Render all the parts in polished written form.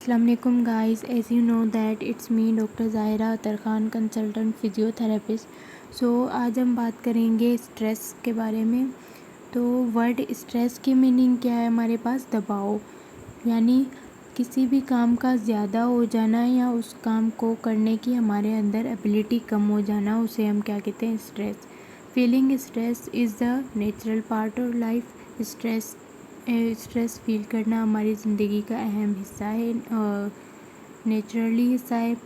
Assalamualaikum guys, as you know that it's me doctor Zahira Athar Khan, consultant physiotherapist. आज हम बात करेंगे स्ट्रेस के बारे में। तो वर्ड स्ट्रेस की मीनिंग क्या है हमारे पास? दबाव, यानी किसी भी काम का ज़्यादा हो जाना या उस काम को करने की हमारे अंदर एबिलिटी कम हो जाना, उसे हम क्या कहते हैं? Stress. Feeling stress is the natural part of life. Stress feel करना हमारी ज़िंदगी का अहम हिस्सा है, नेचुरली हिस्सा है।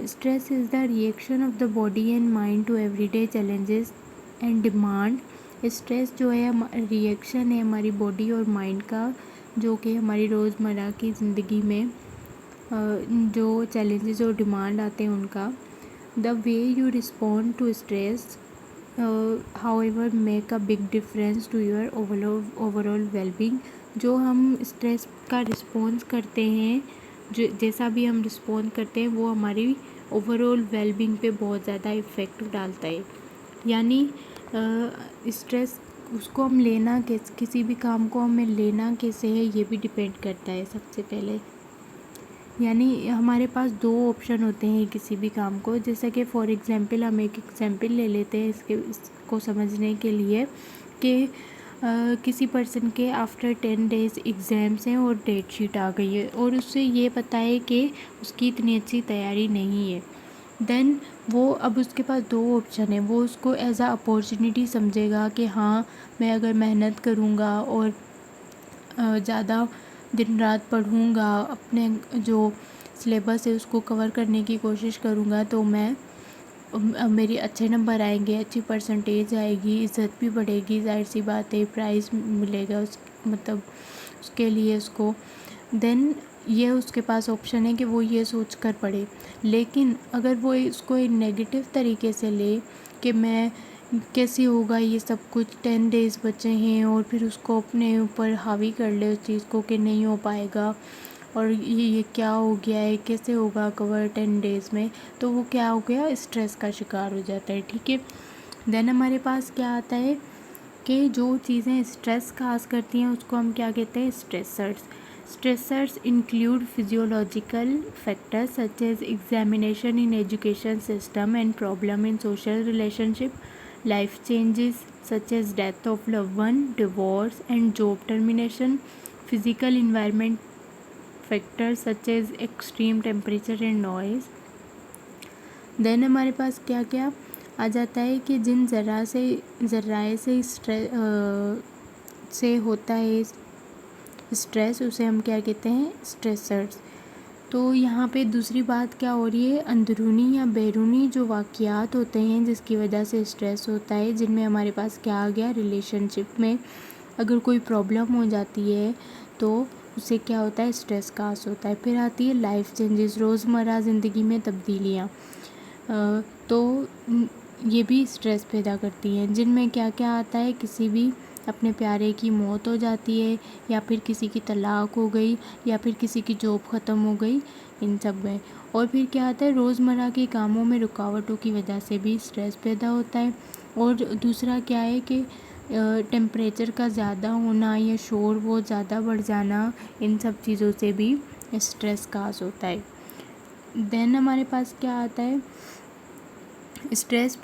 Stress is the reaction of the body and mind to everyday challenges and demand. Stress जो है रिएक्शन है हमारी बॉडी और माइंड का, जो कि हमारी रोज़मर्रा की ज़िंदगी में जो चैलेंजेस और डिमांड आते हैं उनका। The way you respond to stress however make a big difference to your overall well-being। जो हम स्ट्रेस का रिस्पॉन्स करते हैं, जो जैसा भी हम रिस्पॉन्ड करते हैं वो हमारी ओवरऑल वेलबींग पे बहुत ज़्यादा इफ़ेक्ट डालता है। यानी स्ट्रेस उसको हम लेना किसी भी काम को हमें लेना कैसे है ये भी डिपेंड करता है सबसे पहले। यानी हमारे पास दो ऑप्शन होते हैं किसी भी काम को, जैसे कि फॉर एग्ज़ाम्पल हम एक एग्ज़ाम्पल ले लेते हैं इसको समझने के लिए कि किसी पर्सन के आफ्टर 10 डेज़ एग्ज़ाम्स हैं और डेट शीट आ गई है और उससे ये पता है कि उसकी इतनी अच्छी तैयारी नहीं है। देन वो अब उसके पास दो ऑप्शन है। वो उसको एज अ अपॉर्चुनिटी समझेगा कि हाँ, मैं अगर मेहनत करूँगा और ज़्यादा दिन रात पढ़ूँगा, अपने जो सिलेबस है उसको कवर करने की कोशिश करूँगा, तो मैं मेरी अच्छे नंबर आएंगे, अच्छी परसेंटेज आएगी, इज़्ज़त भी बढ़ेगी, ज़ाहिर सी बात है, प्राइज़ मिलेगा मतलब उसके लिए उसको। देन ये उसके पास ऑप्शन है कि वो ये सोच कर पढ़े। लेकिन अगर वो इसको एक नेगेटिव तरीके से ले कि मैं कैसे होगा ये सब कुछ, 10 डेज़ बचे हैं, और फिर उसको अपने ऊपर हावी कर ले उस चीज़ को कि नहीं हो पाएगा और ये क्या हो गया है, कैसे होगा कवर 10 डेज़ में, तो वो क्या हो गया? स्ट्रेस का शिकार हो जाता है। ठीक है। देन हमारे पास क्या आता है कि जो चीज़ें स्ट्रेस काज करती हैं उसको हम क्या कहते हैं? Stressors. Stressors include physiological factors such as examination in education system and problem in social relationship, life changes such as death of loved one, divorce and job termination, physical environment factors such as extreme temperature and noise। Then हमारे पास क्या क्या आ जाता है कि जिन ज़राए से से होता है स्ट्रेस, उसे हम क्या कहते हैं? स्ट्रेसर्स। तो यहाँ पे दूसरी बात क्या हो रही है? अंदरूनी या बैरूनी जो वाक़यात होते हैं जिसकी वजह से स्ट्रेस होता है, जिनमें हमारे पास क्या आ गया? रिलेशनशिप में अगर कोई प्रॉब्लम हो जाती है तो उससे क्या होता है? स्ट्रेस काज होता है। फिर आती है लाइफ चेंजेस, रोज़मर्रा ज़िंदगी में तब्दीलियाँ, तो ये भी स्ट्रेस पैदा करती हैं, जिनमें क्या क्या आता है? किसी भी अपने प्यारे की मौत हो जाती है, या फिर किसी की तलाक हो गई, या फिर किसी की जॉब ख़त्म हो गई, इन सब में। और फिर क्या आता है? रोज़मर्रा के कामों में रुकावटों की वजह से भी स्ट्रेस पैदा होता है। और दूसरा क्या है कि टेम्परेचर का ज़्यादा होना या शोर बहुत ज़्यादा बढ़ जाना, इन सब चीज़ों से भी स्ट्रेस काज होता है। देन हमारे पास क्या आता है? Stress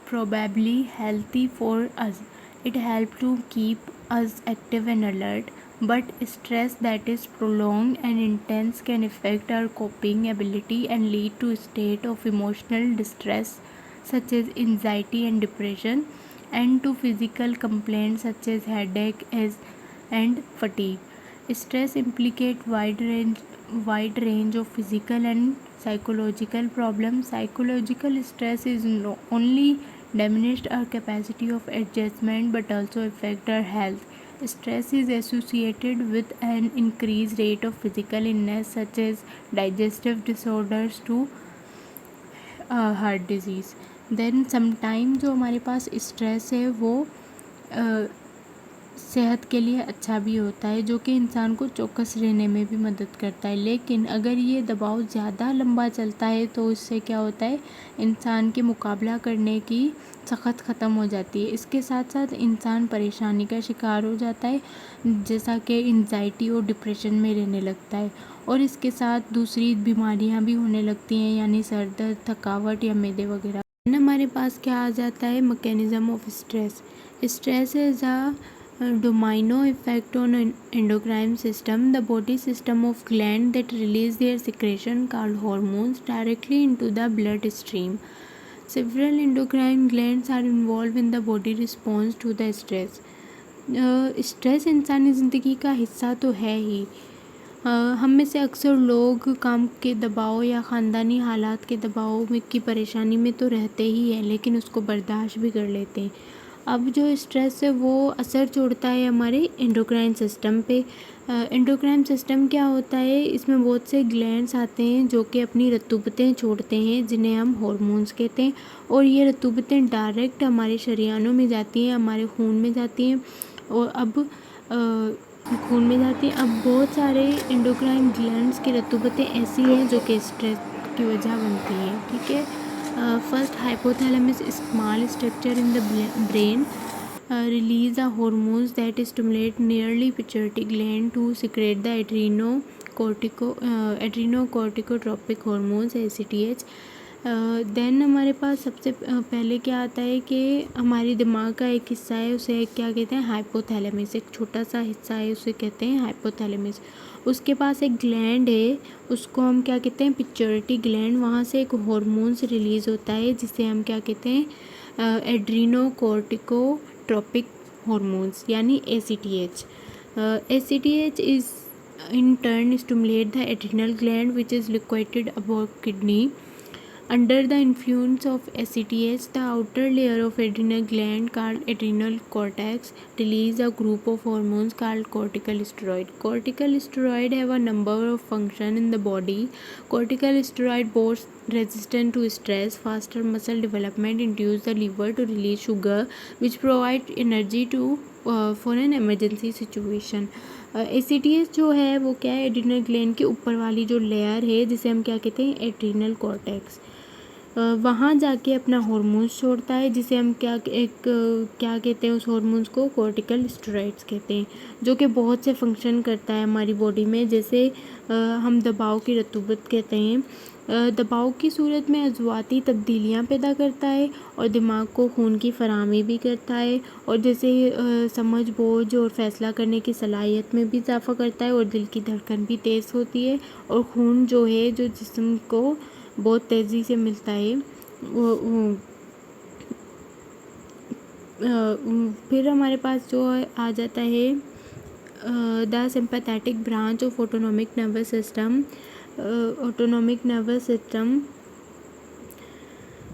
probably healthy for us. It helps to keep us active and alert. But stress that is prolonged and intense can affect our coping ability and lead to a state of emotional distress such as anxiety and depression, and to physical complaints such as headache and fatigue. Stress implicates wide range of physical and psychological problems. Psychological stress is not only diminished our capacity of adjustment but also affect our health. Stress is associated with an increased rate of physical illness such as digestive disorders to heart disease. Then sometime जो हमारे पास stress है वो सेहत के लिए अच्छा भी होता है, जो कि इंसान को चौकस रहने में भी मदद करता है। लेकिन अगर ये दबाव ज़्यादा लंबा चलता है तो इससे क्या होता है, इंसान के मुकाबला करने की सख्त ख़त्म हो जाती है। इसके साथ साथ इंसान परेशानी का शिकार हो जाता है, जैसा कि एंजाइटी और डिप्रेशन में रहने लगता है। और इसके साथ दूसरी बीमारियां भी होने लगती हैं, यानी सर दर्द, थकावट या मैदे वगैरह। हमारे पास क्या आ जाता है, mechanism of stress. Stress is a domino effect on endocrine system, the body system of gland that release their secretion called hormones directly into the bloodstream. Several endocrine glands are involved in the body response to the stress. Stress इंसानी ज़िंदगी का हिस्सा तो है ही। हम में से अक्सर लोग काम के दबाव या ख़ानदानी हालात के दबाव में की परेशानी में तो रहते ही हैं, लेकिन उसको बर्दाश्त भी कर लेते हैं। अब जो स्ट्रेस है वो असर छोड़ता है हमारे एंडोक्राइन सिस्टम पे। एंडोक्राइन सिस्टम क्या होता है, इसमें बहुत से ग्लैंड्स आते हैं जो कि अपनी रतूबतें छोड़ते हैं, जिन्हें हम हार्मोन्स कहते हैं। और ये रतूबतें डायरेक्ट हमारे शरीयानों में जाती हैं, हमारे खून में जाती हैं। और अब खून में जाती हैं। अब बहुत सारे एंडोक्राइन ग्लैंड्स की रतूबतें ऐसी हैं जो कि स्ट्रेस की वजह बनती हैं। ठीक है, first hypothalamus small structure in the brain release the hormones that stimulate nearly pituitary gland to secrete the adrenocorticotropic hormones ACTH। Then हमारे पास सबसे पहले क्या आता है कि हमारी दिमाग का एक हिस्सा है, उसे क्या कहते हैं, हाइपोथैलेमस। एक छोटा सा हिस्सा है, उसे कहते हैं हाइपोथैलेमस। उसके पास एक ग्लैंड है, उसको हम क्या कहते हैं, पिट्यूटरी ग्लैंड। वहाँ से एक हार्मोन्स रिलीज़ होता है जिसे हम क्या कहते हैं, एड्रीनोकॉर्टिकोट्रोपिक hormones यानी ACTH। ACTH is in turn stimulate the adrenal gland which is located above kidney. Under the influence of ACTH, the outer layer of adrenal gland called adrenal cortex release a group of hormones called cortical steroid. Cortical steroid have a number of functions in the body. Cortical steroid boost resistance to stress, faster muscle development, induce the liver to release sugar, which provide energy to for an emergency situation. ACTH जो है वो क्या है, adrenal gland के ऊपर वाली जो layer है जिसे हम क्या कहते हैं, एड्रीनल कॉर्टेक्स। वहाँ जाके अपना हार्मोन्स छोड़ता है, जिसे हम क्या कहते हैं, उस हार्मोन्स को कॉर्टिकल स्टेरॉइड्स कहते हैं, जो कि बहुत से फंक्शन करता है हमारी बॉडी में। जैसे हम दबाव की रतूबत कहते हैं, दबाव की सूरत में अज़वाती तब्दीलियाँ पैदा करता है और दिमाग को खून की फराहमी भी करता है। और जैसे समझ, बोझ और फैसला करने की सलाहियत में भी इजाफ़ा करता है। और दिल की धड़कन भी तेज़ होती है और खून जो है, जो जिस्म को बहुत तेज़ी से मिलता है वो फिर हमारे पास जो आ जाता है the sympathetic branch of autonomic nervous system. Autonomic nervous system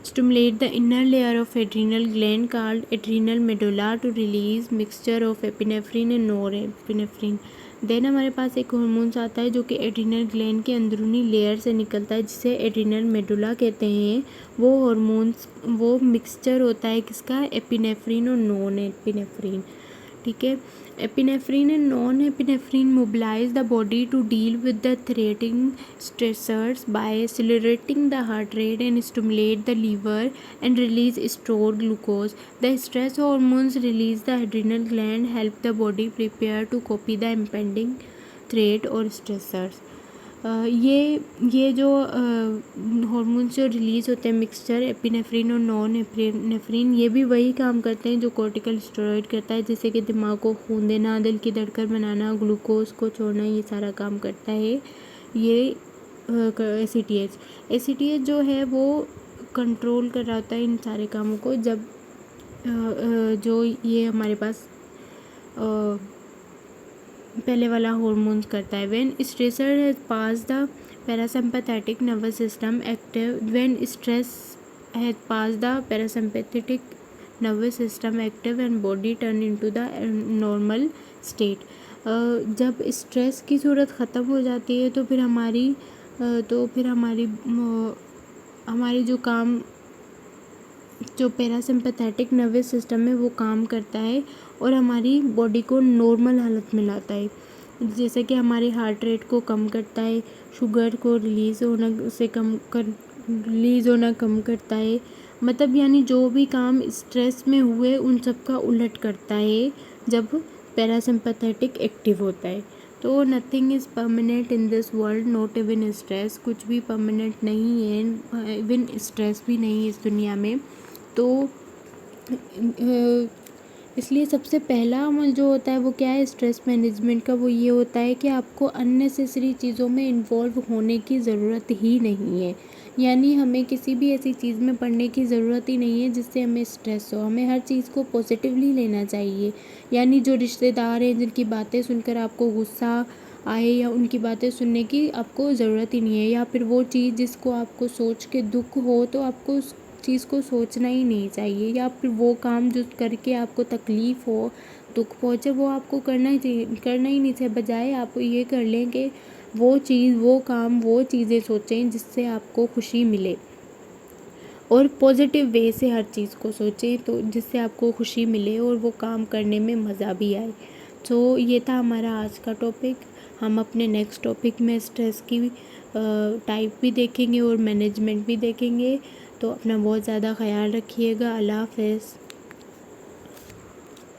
stimulate the inner layer of adrenal gland called adrenal medulla to release mixture of epinephrine and norepinephrine. Then हमारे पास एक हार्मोन्स आता है जो कि एड्रीनल ग्लैंड के अंदरूनी layer से निकलता है, जिसे एड्रीनल मेडुला कहते हैं। वो हार्मोन्स, वो मिक्सचर होता है किसका, एपिनेफ्रिन और नॉन एपिनेफ्रिन। ठीक है, epinephrine and non-epinephrine mobilize the body to deal with the threatening stressors by accelerating the heart rate and stimulate the liver and release stored glucose. The stress hormones release the adrenal gland help the body prepare to copy the impending threat or stressors. ये जो hormones जो release होते हैं, mixture epinephrine और non epinephrine, ये भी वही काम करते हैं जो कॉर्टिकल स्टेरॉइड करता है, जैसे कि दिमाग को खून देना, दिल की धड़कन बनाना, ग्लूकोज को छोड़ना, ये सारा काम करता है ये ACTH जो है वो कंट्रोल कर रहा होता है इन सारे कामों को। जब जो ये हमारे पास पहले वाला हार्मोन्स करता है। When stressor has pass the parasympathetic nervous system active, when stress has pass the parasympathetic nervous system active and body turn into the normal state. जब स्ट्रेस की सूरत ख़त्म हो जाती है तो फिर हमारी जो काम जो पैरासिम्पथेटिक नर्वस सिस्टम है वो काम करता है और हमारी बॉडी को नॉर्मल हालत में लाता है। जैसे कि हमारे हार्ट रेट को कम करता है, शुगर को रिलीज़ होना कम करता है, मतलब यानी जो भी काम स्ट्रेस में हुए उन सब का उलट करता है जब पैरासिम्पथेटिक एक्टिव होता है। तो nothing is permanent in this world, not even stress, कुछ भी परमानेंट नहीं है, इवन स्ट्रेस भी नहीं है इस दुनिया में। तो इसलिए सबसे पहला अमल जो होता है वो क्या है स्ट्रेस मैनेजमेंट का, वो ये होता है कि आपको अननेसेसरी चीज़ों में इन्वॉल्व होने की ज़रूरत ही नहीं है। यानी हमें किसी भी ऐसी चीज़ में पड़ने की ज़रूरत ही नहीं है जिससे हमें स्ट्रेस हो। हमें हर चीज़ को पॉजिटिवली लेना चाहिए। यानी जो रिश्तेदार हैं जिनकी बातें सुनकर आपको गुस्सा आए या उनकी बातें सुनने की आपको ज़रूरत ही नहीं है, या फिर वो चीज़ जिसको आपको सोच के दुख हो तो आपको उस चीज़ को सोचना ही नहीं चाहिए, या फिर वो काम जो करके आपको तकलीफ़ हो, दुख पहुँचे, वो आपको करना ही नहीं चाहिए। बजाय आप ये कर लें कि वो चीज़, वो काम, वो चीज़ें सोचें जिससे आपको खुशी मिले और पॉजिटिव वे से हर चीज़ को सोचें तो जिससे आपको खुशी मिले और वो काम करने में मज़ा भी आए। तो ये था हमारा आज का टॉपिक। हम अपने नेक्स्ट टॉपिक में स्ट्रेस की टाइप भी देखेंगे और मैनेजमेंट भी देखेंगे। तो अपना बहुत ज़्यादा ख्याल रखिएगा। अल्लाह हाफ़िज़।